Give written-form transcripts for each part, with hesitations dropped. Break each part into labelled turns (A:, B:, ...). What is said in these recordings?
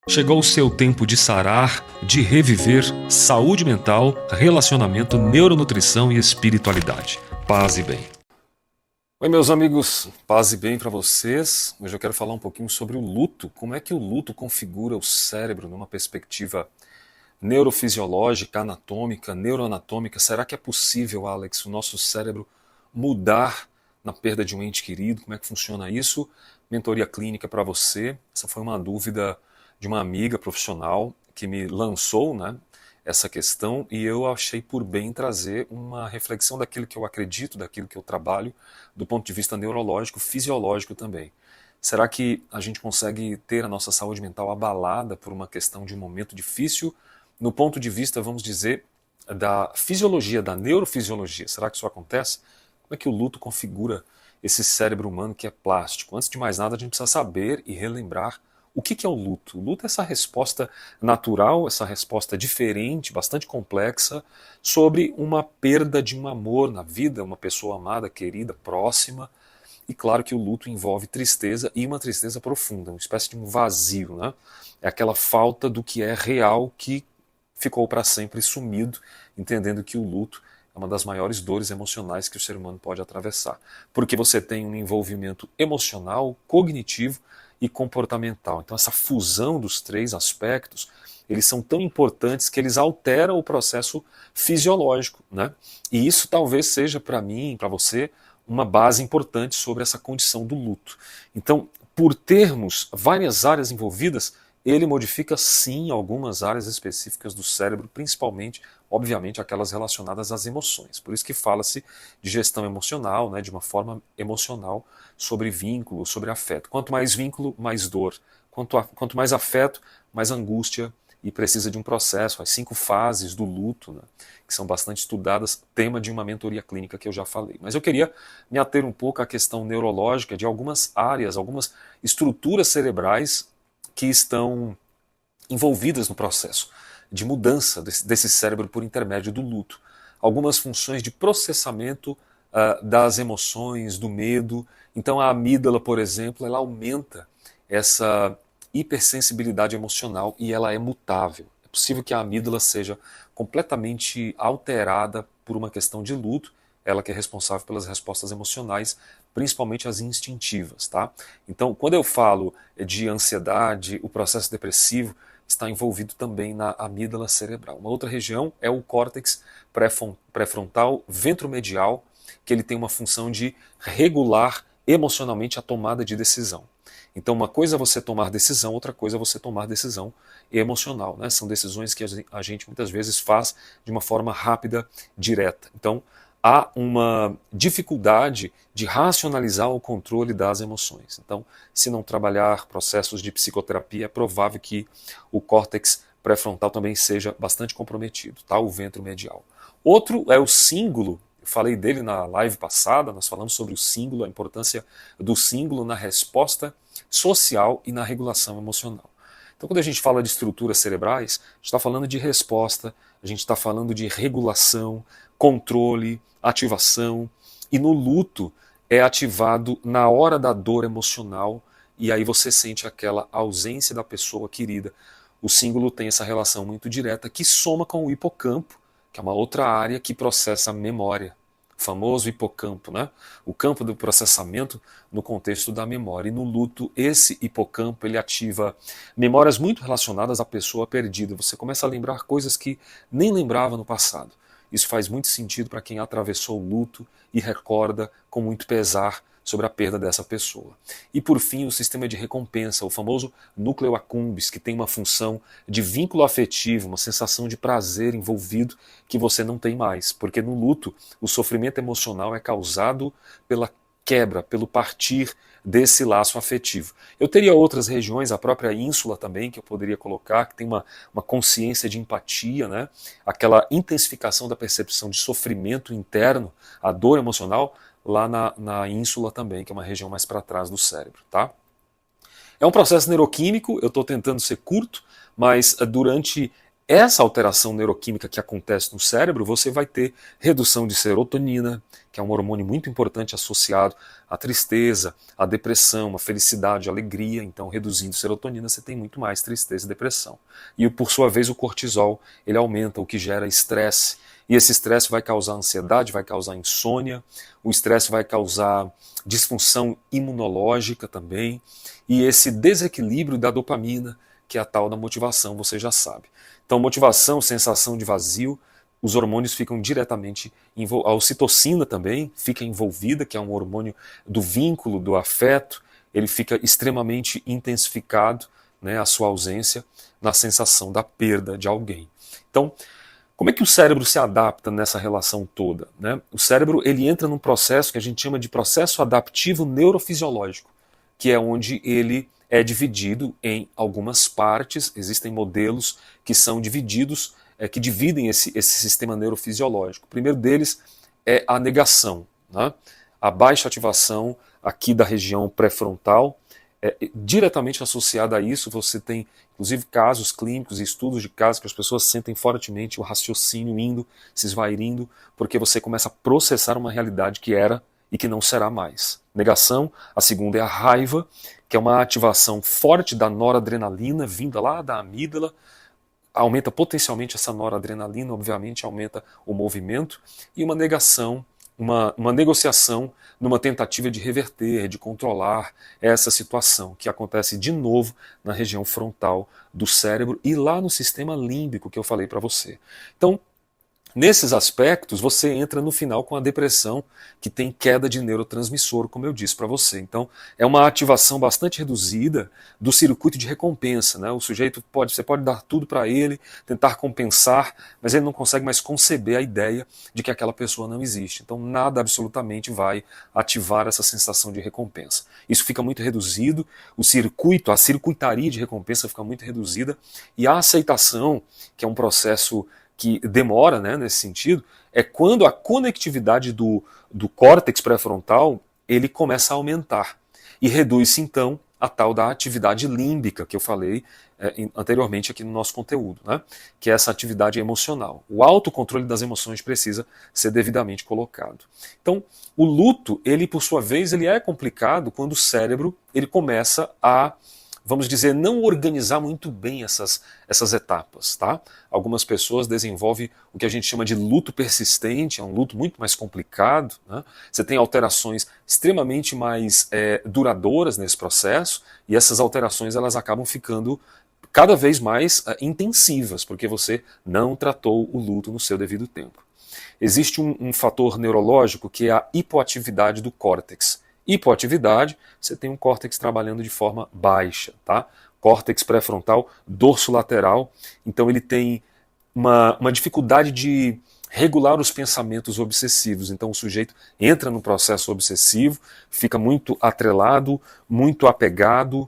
A: Chegou o seu tempo de sarar, de reviver saúde mental, relacionamento, neuronutrição e espiritualidade. Paz e bem. Oi, meus amigos, paz e bem para vocês. Hoje eu quero falar um pouquinho sobre o luto. Como é que o luto configura o cérebro numa perspectiva neurofisiológica, anatômica, neuroanatômica? Será que é possível, Alex, o nosso cérebro mudar na perda de um ente querido? Como é que funciona isso? Mentoria clínica para você. Essa foi uma dúvida de uma amiga profissional que me lançou, essa questão, e eu achei por bem trazer uma reflexão daquilo que eu acredito, daquilo que eu trabalho, do ponto de vista neurológico, fisiológico também. Será que a gente consegue ter a nossa saúde mental abalada por uma questão de um momento difícil, no ponto de vista, vamos dizer, da fisiologia, da neurofisiologia? Será que isso acontece? Como é que o luto configura esse cérebro humano que é plástico? Antes de mais nada, a gente precisa saber e relembrar o que é o luto. O luto é essa resposta natural, essa resposta diferente, bastante complexa, sobre uma perda de um amor na vida, uma pessoa amada, querida, próxima. E claro que o luto envolve tristeza, e uma tristeza profunda, uma espécie de um vazio, né? É aquela falta do que é real que ficou para sempre sumido, entendendo que o luto é uma das maiores dores emocionais que o ser humano pode atravessar. Porque você tem um envolvimento emocional, cognitivo e comportamental. Então essa fusão dos três aspectos, eles são tão importantes que eles alteram o processo fisiológico, né? E isso talvez seja para mim, para você, uma base importante sobre essa condição do luto. Então, por termos várias áreas envolvidas, ele modifica sim algumas áreas específicas do cérebro, principalmente, obviamente, aquelas relacionadas às emoções. Por isso que fala-se de gestão emocional, de uma forma emocional, sobre vínculo, sobre afeto. Quanto mais vínculo, mais dor. Quanto mais afeto, mais angústia, e precisa de um processo, as 5 fases do luto, que são bastante estudadas, tema de uma mentoria clínica que eu já falei. Mas eu queria me ater um pouco à questão neurológica de algumas áreas, algumas estruturas cerebrais que estão envolvidas no processo de mudança desse cérebro por intermédio do luto. Algumas funções de processamento das emoções, do medo. Então a amígdala, por exemplo, ela aumenta essa hipersensibilidade emocional e ela é mutável. É possível que a amígdala seja completamente alterada por uma questão de luto, ela que é responsável pelas respostas emocionais, principalmente as instintivas, tá? Então, quando eu falo de ansiedade, o processo depressivo está envolvido também na amígdala cerebral. Uma outra região é o córtex pré-frontal ventromedial, que ele tem uma função de regular emocionalmente a tomada de decisão. Então, uma coisa é você tomar decisão, outra coisa é você tomar decisão emocional, né? São decisões que a gente muitas vezes faz de uma forma rápida, direta. Então, há uma dificuldade de racionalizar o controle das emoções. Então, se não trabalhar processos de psicoterapia, é provável que o córtex pré-frontal também seja bastante comprometido, tá? O ventro medial. Outro é o cíngulo. Eu falei dele na live passada, nós falamos sobre o cíngulo, a importância do cíngulo na resposta social e na regulação emocional. Então, quando a gente fala de estruturas cerebrais, a gente está falando de resposta, a gente está falando de regulação, controle, ativação, e no luto é ativado na hora da dor emocional, e aí você sente aquela ausência da pessoa querida. O símbolo tem essa relação muito direta que soma com o hipocampo, que é uma outra área que processa a memória. O famoso hipocampo, né? O campo do processamento no contexto da memória. E no luto, esse hipocampo ele ativa memórias muito relacionadas à pessoa perdida. Você começa a lembrar coisas que nem lembrava no passado. Isso faz muito sentido para quem atravessou o luto e recorda com muito pesar sobre a perda dessa pessoa. E por fim, o sistema de recompensa, o famoso núcleo accumbens, que tem uma função de vínculo afetivo, uma sensação de prazer envolvido que você não tem mais, porque no luto o sofrimento emocional é causado pela quebra, pelo partir desse laço afetivo. Eu teria outras regiões, a própria ínsula também, que eu poderia colocar, que tem uma consciência de empatia, né? Aquela intensificação da percepção de sofrimento interno, a dor emocional, lá na ínsula também, que é uma região mais para trás do cérebro, tá? É um processo neuroquímico, eu estou tentando ser curto, mas durante essa alteração neuroquímica que acontece no cérebro, você vai ter redução de serotonina, que é um hormônio muito importante associado à tristeza, à depressão, à felicidade, à alegria. Então, reduzindo serotonina, você tem muito mais tristeza e depressão. E, por sua vez, o cortisol, ele aumenta, o que gera estresse. E esse estresse vai causar ansiedade, vai causar insônia, o estresse vai causar disfunção imunológica também, e esse desequilíbrio da dopamina, que é a tal da motivação, você já sabe. Então, motivação, sensação de vazio, os hormônios ficam diretamente envolvidos. A ocitocina também fica envolvida, que é um hormônio do vínculo, do afeto, ele fica extremamente intensificado, né, a sua ausência, na sensação da perda de alguém. Então, como é que o cérebro se adapta nessa relação toda, né? O cérebro ele entra num processo que a gente chama de processo adaptivo neurofisiológico, que é onde ele é dividido em algumas partes. Existem modelos que são divididos, que dividem esse sistema neurofisiológico. O primeiro deles é a negação, né? A baixa ativação aqui da região pré-frontal, diretamente associada a isso. Você tem, inclusive, casos clínicos e estudos de casos que as pessoas sentem fortemente o raciocínio indo, se esvairindo, porque você começa a processar uma realidade que era e que não será mais. Negação. A segunda é a raiva, que é uma ativação forte da noradrenalina, vinda lá da amígdala, aumenta potencialmente essa noradrenalina, obviamente aumenta o movimento, e uma negação, uma negociação numa tentativa de reverter, de controlar essa situação, que acontece de novo na região frontal do cérebro e lá no sistema límbico que eu falei para você. Então, nesses aspectos, você entra no final com a depressão, que tem queda de neurotransmissor, como eu disse para você. Então, é uma ativação bastante reduzida do circuito de recompensa, né? O sujeito você pode dar tudo para ele, tentar compensar, mas ele não consegue mais conceber a ideia de que aquela pessoa não existe. Então, nada absolutamente vai ativar essa sensação de recompensa. Isso fica muito reduzido, a circuitaria de recompensa fica muito reduzida, e a aceitação, que é um processo que demora, né, nesse sentido, é quando a conectividade do córtex pré-frontal ele começa a aumentar e reduz-se então a tal da atividade límbica que eu falei anteriormente aqui no nosso conteúdo, né, que é essa atividade emocional. O autocontrole das emoções precisa ser devidamente colocado. Então, o luto, ele por sua vez, ele é complicado quando o cérebro ele começa a, vamos dizer, não organizar muito bem essas etapas, tá? Algumas pessoas desenvolvem o que a gente chama de luto persistente, é um luto muito mais complicado, né? Você tem alterações extremamente mais duradouras nesse processo, e essas alterações elas acabam ficando cada vez mais intensivas, porque você não tratou o luto no seu devido tempo. Existe um fator neurológico que é a hipoatividade do córtex. Hipoatividade, você tem um córtex trabalhando de forma baixa, tá? Córtex pré-frontal dorsolateral, então ele tem uma dificuldade de regular os pensamentos obsessivos. Então o sujeito entra no processo obsessivo, fica muito atrelado, muito apegado,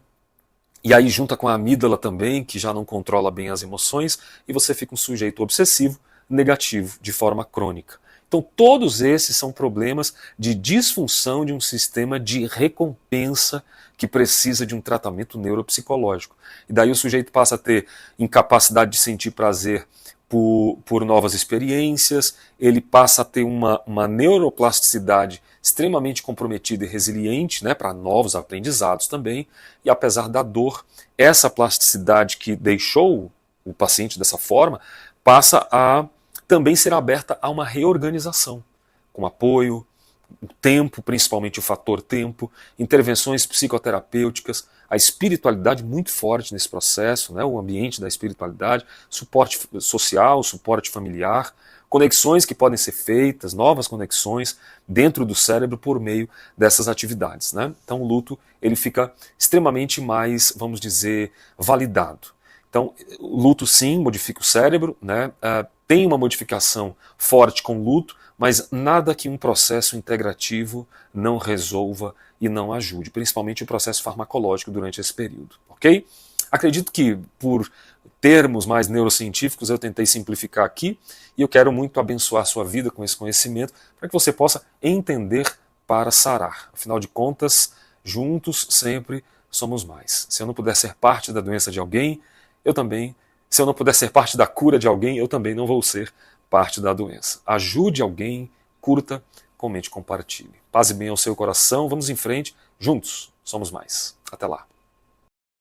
A: e aí junta com a amígdala também, que já não controla bem as emoções, e você fica um sujeito obsessivo, negativo, de forma crônica. Então todos esses são problemas de disfunção de um sistema de recompensa que precisa de um tratamento neuropsicológico. E daí o sujeito passa a ter incapacidade de sentir prazer por novas experiências, ele passa a ter uma neuroplasticidade extremamente comprometida e resiliente, né, para novos aprendizados também, e apesar da dor, essa plasticidade que deixou o paciente dessa forma passa a também ser aberta a uma reorganização, com apoio, o tempo, principalmente o fator tempo, intervenções psicoterapêuticas, a espiritualidade muito forte nesse processo, né, o ambiente da espiritualidade, suporte social, suporte familiar, conexões que podem ser feitas, novas conexões dentro do cérebro por meio dessas atividades, né? Então o luto ele fica extremamente mais, vamos dizer, validado. Então o luto sim modifica o cérebro, né? Tem uma modificação forte com o luto, mas nada que um processo integrativo não resolva e não ajude, principalmente o processo farmacológico durante esse período, ok? Acredito que por termos mais neurocientíficos eu tentei simplificar aqui e eu quero muito abençoar a sua vida com esse conhecimento para que você possa entender para sarar. Afinal de contas, juntos sempre somos mais. Se eu não puder ser parte da doença de alguém, eu também Se eu não puder ser parte da cura de alguém, eu também não vou ser parte da doença. Ajude alguém, curta, comente, compartilhe. Paz e bem ao seu coração, vamos em frente, juntos somos mais. Até lá.